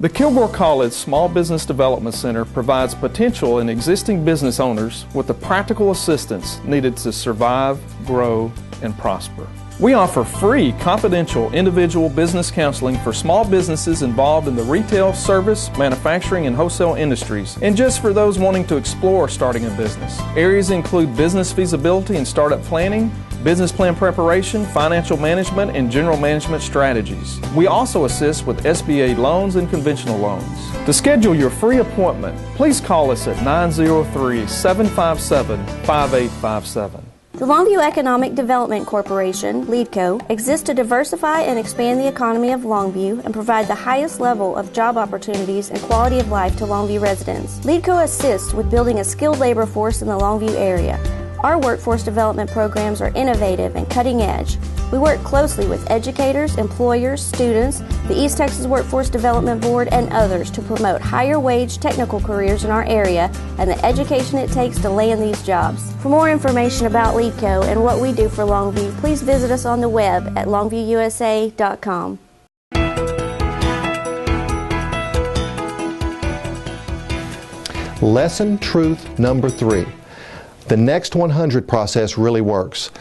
The Kilgore College Small Business Development Center provides potential and existing business owners with the practical assistance needed to survive, grow, and prosper. We offer free, confidential, individual business counseling for small businesses involved in the retail, service, manufacturing, and wholesale industries, and just for those wanting to explore starting a business. Areas include business feasibility and startup planning, business plan preparation, financial management, and general management strategies. We also assist with SBA loans and conventional loans. To schedule your free appointment, please call us at 903-757-5857. The Longview Economic Development Corporation, Ledco, exists to diversify and expand the economy of Longview and provide the highest level of job opportunities and quality of life to Longview residents. Ledco assists with building a skilled labor force in the Longview area. Our workforce development programs are innovative and cutting edge. We work closely with educators, employers, students, the East Texas Workforce Development Board, and others to promote higher wage technical careers in our area and the education it takes to land these jobs. For more information about Ledco and what we do for Longview, please visit us on the web at longviewusa.com. Lesson truth number 3. The next 100 process really works.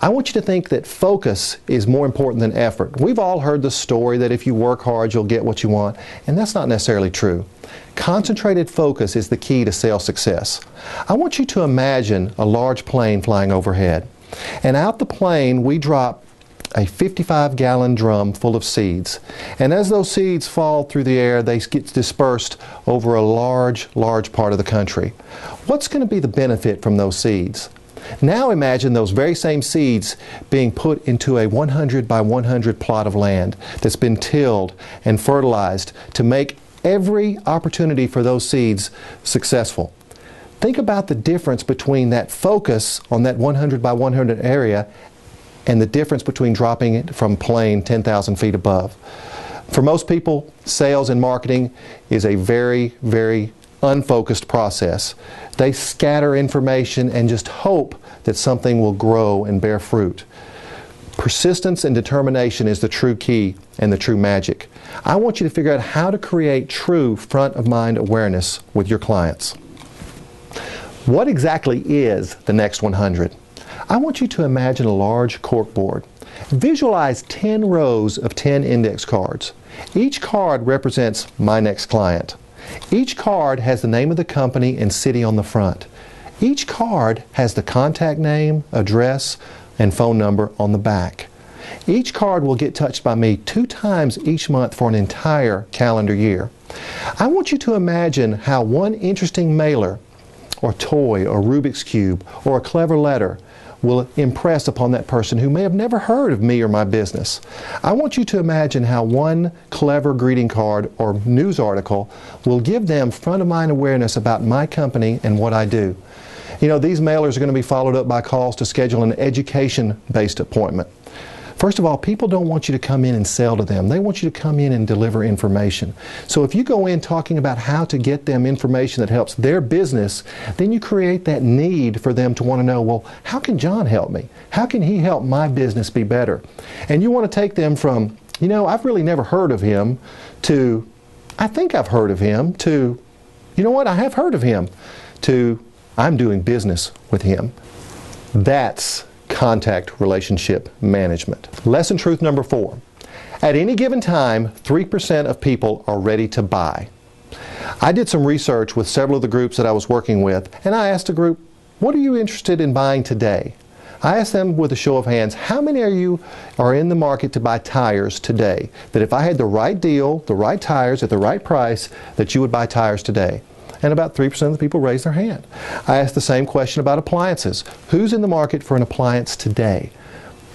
I want you to think that focus is more important than effort. We've all heard the story that if you work hard, you'll get what you want, and that's not necessarily true. Concentrated focus is the key to sales success. I want you to imagine a large plane flying overhead, and out the plane we drop a 55-gallon drum full of seeds. And as those seeds fall through the air, they get dispersed over a large part of the country. What's going to be the benefit from those seeds? Now imagine those very same seeds being put into a 100 by 100 plot of land that's been tilled and fertilized to make every opportunity for those seeds successful. Think about the difference between that focus on that 100 by 100 area and the difference between dropping it from plane 10,000 feet above. For most people, sales and marketing is a very unfocused process. They scatter information and just hope that something will grow and bear fruit. Persistence and determination is the true key and the true magic. I want you to figure out how to create true front-of-mind awareness with your clients. What exactly is the next 100? I want you to imagine a large corkboard. Visualize 10 rows of 10 index cards. Each card represents my next client. Each card has the name of the company and city on the front. Each card has the contact name, address, and phone number on the back. Each card will get touched by me 2 times each month for an entire calendar year. I want you to imagine how one interesting mailer, or toy, or Rubik's Cube, or a clever letter will impress upon that person who may have never heard of me or my business. I want you to imagine how one clever greeting card or news article will give them front-of-mind awareness about my company and what I do. You know, these mailers are going to be followed up by calls to schedule an education-based appointment. First of all, people don't want you to come in and sell to them. They want you to come in and deliver information. So if you go in talking about how to get them information that helps their business, then you create that need for them to want to know, well, how can John help me? How can he help my business be better? And you want to take them from, you know, I've really never heard of him, to, I think I've heard of him, to, you know what, I have heard of him, to, I'm doing business with him. That's contact relationship management. Lesson truth number 4. At any given time, 3% of people are ready to buy. I did some research with several of the groups that I was working with, and I asked a group, what are you interested in buying today? I asked them with a show of hands, how many of you are in the market to buy tires today? That if I had the right deal, the right tires at the right price, that you would buy tires today. And about 3% of the people raised their hand. I asked the same question about appliances. Who's in the market for an appliance today?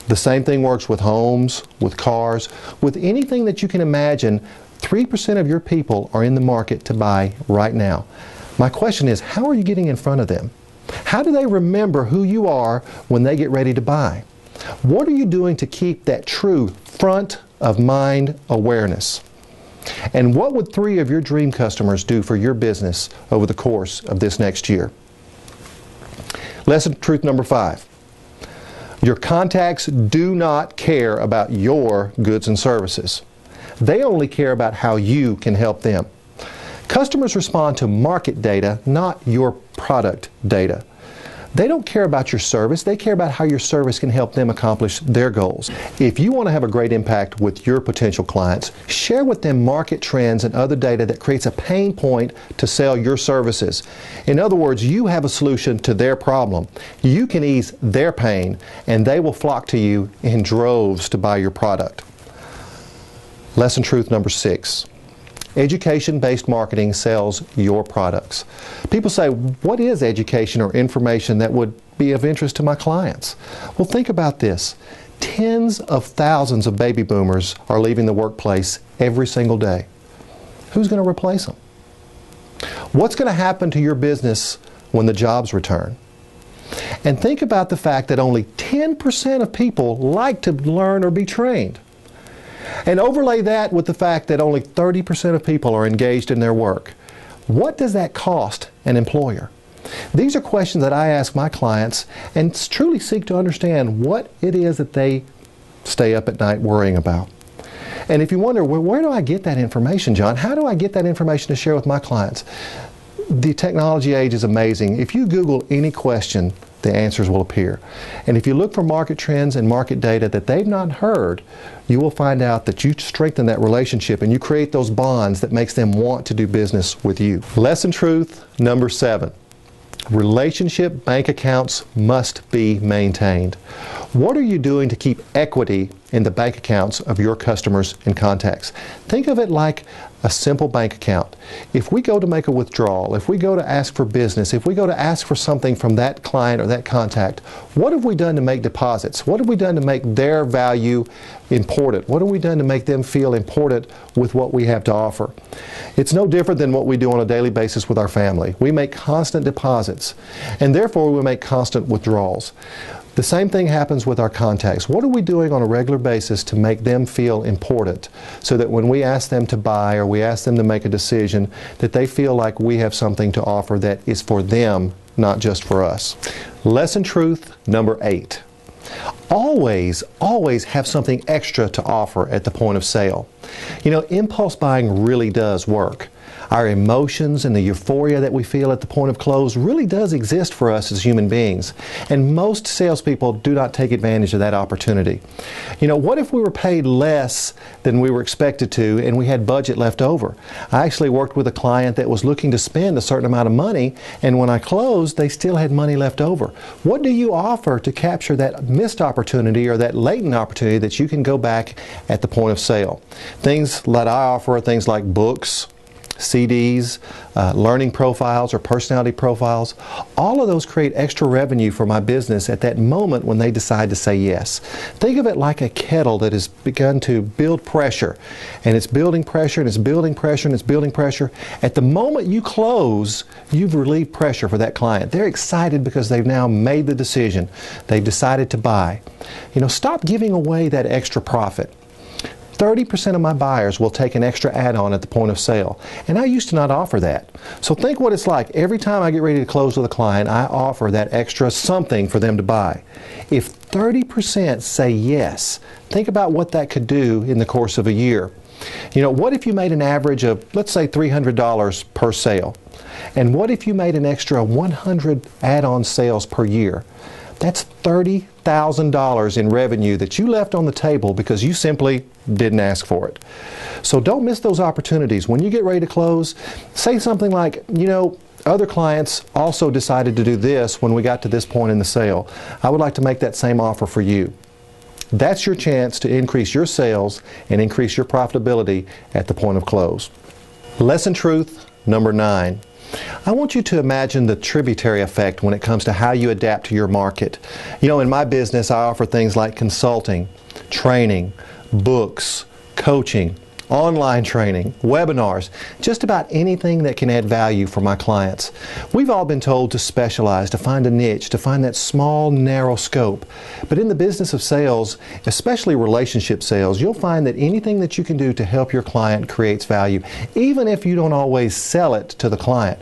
The same thing works with homes, with cars, with anything that you can imagine. 3% of your people are in the market to buy right now. My question is, how are you getting in front of them? How do they remember who you are when they get ready to buy? What are you doing to keep that true front-of-mind awareness? And what would 3 of your dream customers do for your business over the course of this next year? Lesson truth number 5. Your contacts do not care about your goods and services. They only care about how you can help them. Customers respond to market data, not your product data. They don't care about your service, they care about how your service can help them accomplish their goals. If you want to have a great impact with your potential clients, share with them market trends and other data that creates a pain point to sell your services. In other words, you have a solution to their problem. You can ease their pain, and they will flock to you in droves to buy your product. Lesson truth number 6. Education-based marketing sells your products. People say, what is education or information that would be of interest to my clients? Well, think about this. Tens of thousands of baby boomers are leaving the workplace every single day. Who's going to replace them? What's going to happen to your business when the jobs return? And think about the fact that only 10% of people like to learn or be trained. And overlay that with the fact that only 30% of people are engaged in their work. What does that cost an employer? These are questions that I ask my clients and truly seek to understand what it is that they stay up at night worrying about. And if you wonder, well, where do I get that information, John? How do I get that information to share with my clients? The technology age is amazing. If you Google any question, the answers will appear. And if you look for market trends and market data that they've not heard, you will find out that you strengthen that relationship and you create those bonds that makes them want to do business with you. Lesson truth number 7. Relationship bank accounts must be maintained. What are you doing to keep equity in the bank accounts of your customers and contacts? Think of it like a simple bank account. If we go to make a withdrawal, if we go to ask for business, if we go to ask for something from that client or that contact, what have we done to make deposits? What have we done to make their value important? What have we done to make them feel important with what we have to offer? It's no different than what we do on a daily basis with our family. We make constant deposits, and therefore we make constant withdrawals. The same thing happens with our contacts. What are we doing on a regular basis to make them feel important so that when we ask them to buy or we ask them to make a decision, that they feel like we have something to offer that is for them, not just for us? Lesson truth number 8. Always have something extra to offer at the point of sale. You know, impulse buying really does work. Our emotions and the euphoria that we feel at the point of close really does exist for us as human beings. And most salespeople do not take advantage of that opportunity. You know, what if we were paid less than we were expected to and we had budget left over? I actually worked with a client that was looking to spend a certain amount of money, and when I closed, they still had money left over. What do you offer to capture that missed opportunity or that latent opportunity that you can go back at the point of sale? Things that I offer are things like books, CDs, learning profiles or personality profiles. All of those create extra revenue for my business at that moment when they decide to say yes. Think of it like a kettle that has begun to build pressure, and it's building pressure and it's building pressure and it's building pressure. At the moment you close, you've relieved pressure for that client. They're excited because they've now made the decision. They've decided to buy. You know, stop giving away that extra profit. 30% of my buyers will take an extra add-on at the point of sale, and I used to not offer that. So think what it's like. Every time I get ready to close with a client, I offer that extra something for them to buy. If 30% say yes, think about what that could do in the course of a year. You know, what if you made an average of, let's say, $300 per sale? And what if you made an extra 100 add-on sales per year? That's $30,000 in revenue that you left on the table because you simply didn't ask for it. So don't miss those opportunities. When you get ready to close, say something like, you know, other clients also decided to do this when we got to this point in the sale. I would like to make that same offer for you. That's your chance to increase your sales and increase your profitability at the point of close. Lesson truth number 9. I want you to imagine the tributary effect when it comes to how you adapt to your market. You know, in my business, I offer things like consulting, training, books, coaching, online training, webinars, just about anything that can add value for my clients. We've all been told to specialize, to find a niche, to find that small, narrow scope. But in the business of sales, especially relationship sales, you'll find that anything that you can do to help your client creates value, even if you don't always sell it to the client.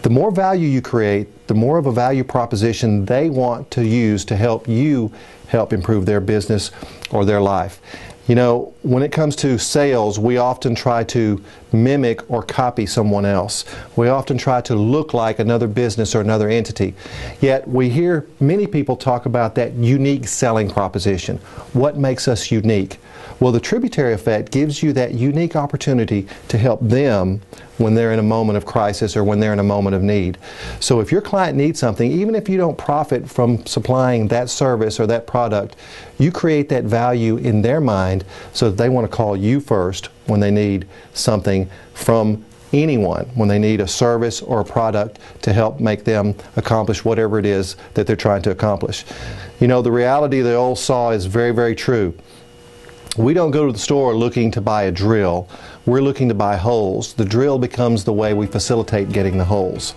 The more value you create, the more of a value proposition they want to use to help you help improve their business or their life. You know, When it comes to sales, we often try to mimic or copy someone else. We often try to look like another business or another entity. Yet we hear many people talk about that unique selling proposition. What makes us unique? Well, the tributary effect gives you that unique opportunity to help them when they're in a moment of crisis or when they're in a moment of need. So if your client needs something, even if you don't profit from supplying that service or that product, you create that value in their mind so that they want to call you first when they need something from anyone, when they need a service or a product to help make them accomplish whatever it is that they're trying to accomplish. You know, the reality of the old saw is very, very true. We don't go to the store looking to buy a drill. We're looking to buy holes. The drill becomes the way we facilitate getting the holes.